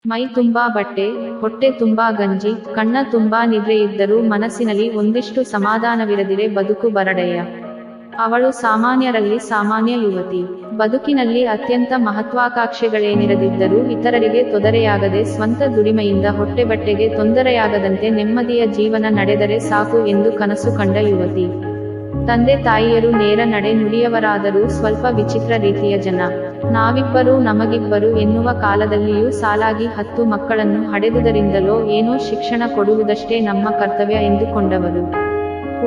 ಮೈ ತುಂಬಾ ಬಟ್ಟೆ, ಹೊಟ್ಟೆ ತುಂಬಾ ಗಂಜಿ, ಕಣ್ಣ ತುಂಬಾ ನಿದ್ರೆ ಇದ್ದರೂ ಮನಸ್ಸಿನಲ್ಲಿ ಒಂದಿಷ್ಟು ಸಮಾಧಾನವಿರದಿರೆ ಬದುಕು ಬರಡಯ್ಯ. ಅವಳು ಸಾಮಾನ್ಯರಲ್ಲಿ ಸಾಮಾನ್ಯ ಯುವತಿ. ಬದುಕಿನಲ್ಲಿ ಅತ್ಯಂತ ಮಹತ್ವಾಕಾಂಕ್ಷೆಗಳೇನಿರದಿದ್ದರೂ ಇತರರಿಗೆ ತೊದರೆಯಾಗದೆ ಸ್ವಂತ ದುಡಿಮೆಯಿಂದ ಹೊಟ್ಟೆಬಟ್ಟೆಗೆ ತೊಂದರೆಯಾಗದಂತೆ ನೆಮ್ಮದಿಯ ಜೀವನ ನಡೆದರೆ ಸಾಕು ಎಂದು ಕನಸು ಕಂಡ ಯುವತಿ. ತಂದೆ ತಾಯಿಯರು ನೇರ ನಡೆ ನುಡಿಯವರಾದರೂ ಸ್ವಲ್ಪ ವಿಚಿತ್ರ ರೀತಿಯ ಜನ. ನಾವಿಬ್ಬರು ನಮಗಿಬ್ಬರು ಎನ್ನುವ ಕಾಲದಲ್ಲಿಯೂ ಸಾಲಾಗಿ 10 ಮಕ್ಕಳನ್ನು ಹಡೆದುದರಿಂದಲೋ ಏನೋ ಶಿಕ್ಷಣ ಕೊಡುವುದಷ್ಟೇ ನಮ್ಮ ಕರ್ತವ್ಯ ಎಂದುಕೊಂಡವರು.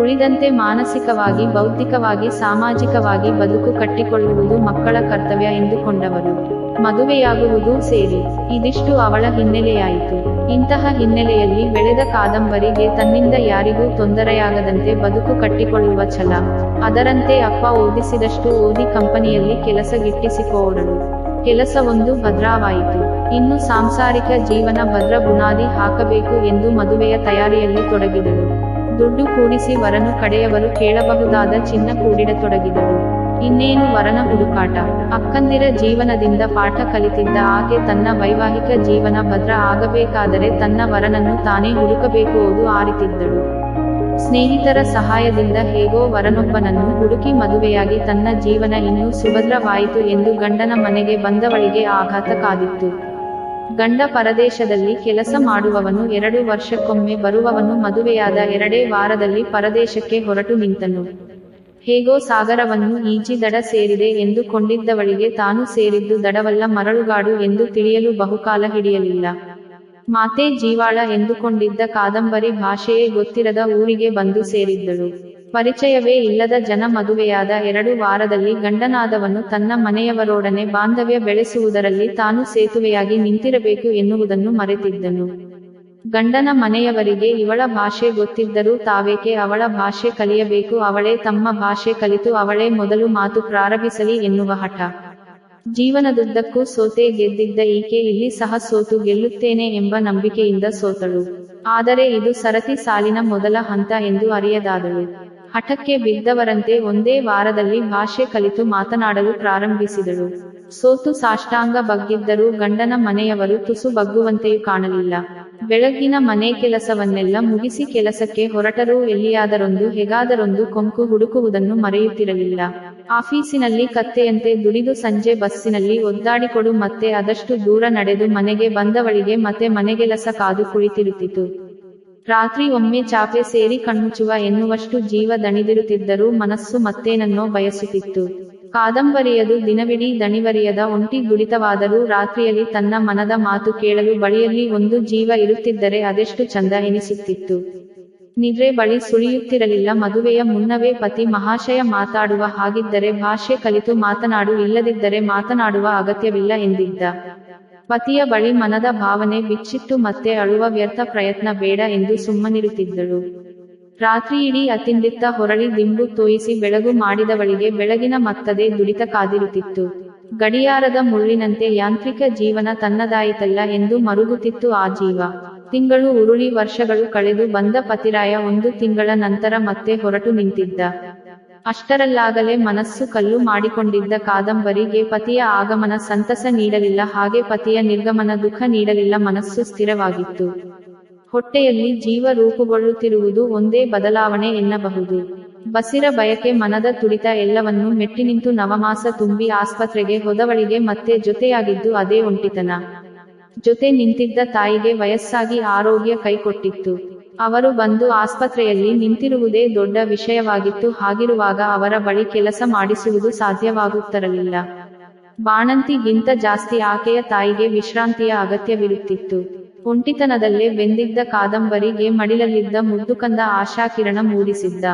ಉಳಿದಂತೆ ಮಾನಸಿಕವಾಗಿ, ಬೌದ್ಧಿಕವಾಗಿ, ಸಾಮಾಜಿಕವಾಗಿ ಬದುಕು ಕಟ್ಟಿಕೊಳ್ಳುವುದು ಮಕ್ಕಳ ಕರ್ತವ್ಯ ಎಂದುಕೊಂಡವರು. ಮದುವೆಯಾಗುವುದೂ ಸೇರಿ. ಇದಿಷ್ಟು ಅವಳ ಹಿನ್ನೆಲೆಯಾಯಿತು. ಇಂತಹ ಹಿನ್ನೆಲೆಯಲ್ಲಿ ಬೆಳೆದ ಕಾದಂಬರಿಗೆ ತನ್ನಿಂದ ಯಾರಿಗೂ ತೊಂದರೆಯಾಗದಂತೆ ಬದುಕು ಕಟ್ಟಿಕೊಳ್ಳುವ ಛಲ. ಅದರಂತೆ ಅಪ್ಪ ಓದಿಸಿದಷ್ಟು ಓದಿ ಕಂಪನಿಯಲ್ಲಿ ಕೆಲಸ ಗಿಟ್ಟಿಸಿಕೊಳ್ಳಲು ಕೆಲಸವೊಂದು ಭದ್ರವಾಯಿತು. ಇನ್ನು ಸಾಂಸಾರಿಕ ಜೀವನ ಭದ್ರ ಬುನಾದಿ ಹಾಕಬೇಕು ಎಂದು ಮದುವೆಯ ತಯಾರಿಯಲ್ಲಿ ತೊಡಗಿದಳು. ದುಡ್ಡು ಕೂಡಿಸಿ ವರನು ಕಡೆಯವರು ಕೇಳಬಹುದಾದ ಚಿನ್ನ ಕೂಡಿಡತೊಡಗಿದಳು. ಇನ್ನೇನು ವರನ ಹುಡುಕಾಟ. ಅಕ್ಕಂದಿರ ಜೀವನದಿಂದ ಪಾಠ ಕಲಿತಿದ್ದ ಆಕೆ ತನ್ನ ವೈವಾಹಿಕ ಜೀವನ ಭದ್ರ ಆಗಬೇಕಾದರೆ ತನ್ನ ವರನನ್ನು ತಾನೇ ಹುಡುಕಬೇಕು ಆರಿತಿದ್ದಳು. ಸ್ನೇಹಿತರ ಸಹಾಯದಿಂದ ಹೇಗೋ ವರನೊಬ್ಬನನ್ನು ಹುಡುಕಿ ಮದುವೆಯಾಗಿ ತನ್ನ ಜೀವನ ಇನ್ನೂ ಸುಭದ್ರವಾಯಿತು ಎಂದು ಗಂಡನ ಮನೆಗೆ ಬಂದವಳಿಗೆ ಆಘಾತ ಕಾದಿತ್ತು. ಗಂಡ ಪರದೇಶದಲ್ಲಿ ಕೆಲಸ ಮಾಡುವವನು, 2 ವರ್ಷಕ್ಕೊಮ್ಮೆ ಬರುವವನು ಮದುವೆಯಾದ 2 ವಾರದಲ್ಲಿ ಪರದೇಶಕ್ಕೆ ಹೊರಟು ನಿಂತನು. ಹೇಗೋ ಸಾಗರವನ್ನು ಈಜಿ ದಡ ಸೇರಿದೆ ಎಂದುಕೊಂಡಿದ್ದವಳಿಗೆ ತಾನು ಸೇರಿದ್ದು ದಡವಲ್ಲ ಮರಳುಗಾಡು ಎಂದು ತಿಳಿಯಲು ಬಹುಕಾಲ ಹಿಡಿಯಲಿಲ್ಲ. ಮಾತೇ ಜೀವಾಳ ಎಂದುಕೊಂಡಿದ್ದ ಕಾದಂಬರಿ ಭಾಷೆಯೇ ಗೊತ್ತಿರದ ಊರಿಗೆ ಬಂದು ಸೇರಿದ್ದಳು. ಪರಿಚಯವೇ ಇಲ್ಲದ ಜನ. ಮದುವೆಯಾದ 2 ವಾರದಲ್ಲಿ ಗಂಡನಾದವನು ತನ್ನ ಮನೆಯವರೊಡನೆ ಬಾಂಧವ್ಯ ಬೆಳೆಸುವುದರಲ್ಲಿ ತಾನು ಸೇತುವೆಯಾಗಿ ನಿಂತಿರಬೇಕು ಎನ್ನುವುದನ್ನು ಮರೆತಿದ್ದನು. ಗಂಡನ ಮನೆಯವರಿಗೆ ಇವಳ ಭಾಷೆ ಗೊತ್ತಿದ್ದರೂ ತಾವೇಕೆ ಅವಳ ಭಾಷೆ ಕಲಿಯಬೇಕು, ಅವಳೇ ತಮ್ಮ ಭಾಷೆ ಕಲಿತು ಅವಳೇ ಮೊದಲು ಮಾತು ಪ್ರಾರಂಭಿಸಲಿ ಎನ್ನುವ ಹಠ. ಜೀವನದುದ್ದಕ್ಕೂ ಸೋತೆ ಗೆದ್ದಿದ್ದ ಈಕೆ ಇಲ್ಲಿ ಸಹ ಸೋತು ಗೆಲ್ಲುತ್ತೇನೆ ಎಂಬ ನಂಬಿಕೆಯಿಂದ ಸೋತಳು. ಆದರೆ ಇದು ಸರತಿ ಸಾಲಿನ ಮೊದಲ ಹಂತ ಎಂದು ಅರಿಯದಾದಳು. ಹಠಕ್ಕೆ ಬಿದ್ದವರಂತೆ ಒಂದೇ ವಾರದಲ್ಲಿ ಭಾಷೆ ಕಲಿತು ಮಾತನಾಡಲು ಪ್ರಾರಂಭಿಸಿದಳು. ಸೋತು ಸಾಷ್ಟಾಂಗ ಬಗ್ಗಿದ್ದರೂ ಗಂಡನ ಮನೆಯವರು ತುಸು ಬಗ್ಗುವಂತೆಯೂ ಕಾಣಲಿಲ್ಲ. ಬೆಳಗ್ಗಿನ ಮನೆ ಕೆಲಸವನ್ನೆಲ್ಲ ಮುಗಿಸಿ ಕೆಲಸಕ್ಕೆ ಹೊರಟರೂ ಎಲ್ಲಿಯಾದರೊಂದು ಹೇಗಾದರೊಂದು ಕೊಂಕು ಹುಡುಕುವುದನ್ನು ಮರೆಯುತ್ತಿರಲಿಲ್ಲ. ಆಫೀಸಿನಲ್ಲಿ ಕತ್ತೆಯಂತೆ ದುಡಿದು ಸಂಜೆ ಬಸ್ಸಿನಲ್ಲಿ ಒದ್ದಾಡಿಕೊಡು ಮತ್ತೆ ಅದಷ್ಟು ದೂರ ನಡೆದು ಮನೆಗೆ ಬಂದವಳಿಗೆ ಮತ್ತೆ ಮನೆಗೆಲಸ ಕಾದು ಕುಳಿತಿರುತ್ತಿತು. ರಾತ್ರಿ ಒಮ್ಮೆ ಚಾಪೆ ಸೇರಿ ಕಣ್ಮುಚ್ಚುವ ಎನ್ನುವಷ್ಟು ಜೀವ ದಣಿದಿರುತ್ತಿದ್ದರೂ ಮನಸ್ಸು ಮತ್ತೇನನ್ನೋ ಬಯಸುತ್ತಿತ್ತು. ಕಾದಂಬರಿಯದು ದಿನವಿಡೀ ದಣಿವರಿಯದ ಒಂಟಿ ದುಡಿತವಾದರೂ ರಾತ್ರಿಯಲ್ಲಿ ತನ್ನ ಮನದ ಮಾತು ಕೇಳಲು ಬಳಿಯಲ್ಲಿ ಒಂದು ಜೀವ ಇರುತ್ತಿದ್ದರೆ ಅದೆಷ್ಟು ಚಂದ ಎನಿಸುತ್ತಿತ್ತು. ನಿದ್ರೆ ಬಳಿ ಸುಳಿಯುತ್ತಿರಲಿಲ್ಲ. ಮದುವೆಯ ಮುನ್ನವೇ ಪತಿ ಮಹಾಶಯ ಮಾತಾಡುವ ಹಾಗಿದ್ದರೆ ಭಾಷೆ ಕಲಿತು ಮಾತನಾಡು, ಇಲ್ಲದಿದ್ದರೆ ಮಾತನಾಡುವ ಅಗತ್ಯವಿಲ್ಲ ಎಂದಿದ್ದ. ಪತಿಯ ಬಳಿ ಮನದ ಭಾವನೆ ಬಿಚ್ಚಿಟ್ಟು ಮತ್ತೆ ಅಳುವ ವ್ಯರ್ಥ ಪ್ರಯತ್ನ ಬೇಡ ಎಂದು ಸುಮ್ಮನಿರುತ್ತಿದ್ದಳು. ರಾತ್ರಿಯಿಡೀ ಅತಿಂದಿತ್ತ ಹೊರಳಿ ದಿಂಬು ತೋಯಿಸಿ ಬೆಳಗು ಮಾಡಿದವಳಿಗೆ ಬೆಳಗಿನ ಮತ್ತದೇ ದುಡಿತ ಕಾದಿರುತ್ತಿತ್ತು. ಗಡಿಯಾರದ ಮುಳ್ಳಿನಂತೆ ಯಾಂತ್ರಿಕ ಜೀವನ ತನ್ನದಾಯಿತಲ್ಲ ಎಂದು ಮರುಗುತ್ತಿತ್ತು ಆ ಜೀವ. ತಿಂಗಳು ಉರುಳಿ ವರ್ಷಗಳು ಕಳೆದು ಬಂದ ಪತಿರಾಯ 1 ತಿಂಗಳ ನಂತರ ಮತ್ತೆ ಹೊರಟು ನಿಂತಿದ್ದ. ಅಷ್ಟರಲ್ಲಾಗಲೇ ಮನಸ್ಸು ಕಲ್ಲು ಮಾಡಿಕೊಂಡಿದ್ದ ಕಾದಂಬರಿಗೆ ಪತಿಯ ಆಗಮನ ಸಂತಸ ನೀಡಲಿಲ್ಲ, ಹಾಗೆ ಪತಿಯ ನಿರ್ಗಮನ ದುಃಖ ನೀಡಲಿಲ್ಲ. ಮನಸ್ಸು ಸ್ಥಿರವಾಗಿತ್ತು. ಹೊಟ್ಟೆಯಲ್ಲಿ ಜೀವ ರೂಪುಗೊಳ್ಳುತ್ತಿರುವುದು ಒಂದೇ ಬದಲಾವಣೆ ಎನ್ನಬಹುದು. ಬಸಿರ ಬಯಕೆ, ಮನದ ತುಡಿತ ಎಲ್ಲವನ್ನೂ ಮೆಟ್ಟಿನಿಂತು ನವಮಾಸ ತುಂಬಿ ಆಸ್ಪತ್ರೆಗೆ ಹೋದವಳಿಗೆ ಮತ್ತೆ ಜೊತೆಯಾಗಿದ್ದು ಅದೇ ಒಂಟಿತನ. ಜೊತೆ ನಿಂತಿದ್ದ ತಾಯಿಗೆ ವಯಸ್ಸಾಗಿ ಆರೋಗ್ಯ ಕೈಕೊಟ್ಟಿತ್ತು. ಅವರು ಬಂದು ಆಸ್ಪತ್ರೆಯಲ್ಲಿ ನಿಂತಿರುವುದೇ ದೊಡ್ಡ ವಿಷಯವಾಗಿತ್ತು. ಹಾಗಿರುವಾಗ ಅವರ ಬಳಿ ಕೆಲಸ ಮಾಡಿಸುವುದು ಸಾಧ್ಯವಾಗುತ್ತಿರಲಿಲ್ಲ. ಬಾಣಂತಿಗಿಂತ ಜಾಸ್ತಿ ಆಕೆಯ ತಾಯಿಗೆ ವಿಶ್ರಾಂತಿಯ ಅಗತ್ಯವಿರುತ್ತಿತ್ತು. ಒಂಟಿತನದಲ್ಲೇ ಬೆಂದಿದ್ದ ಕಾದಂಬರಿಗೆ ಮಡಿಲಲ್ಲಿದ್ದ ಮುದ್ದುಕಂದ ಆಶಾಕಿರಣ ಮೂಡಿಸಿದ್ದ.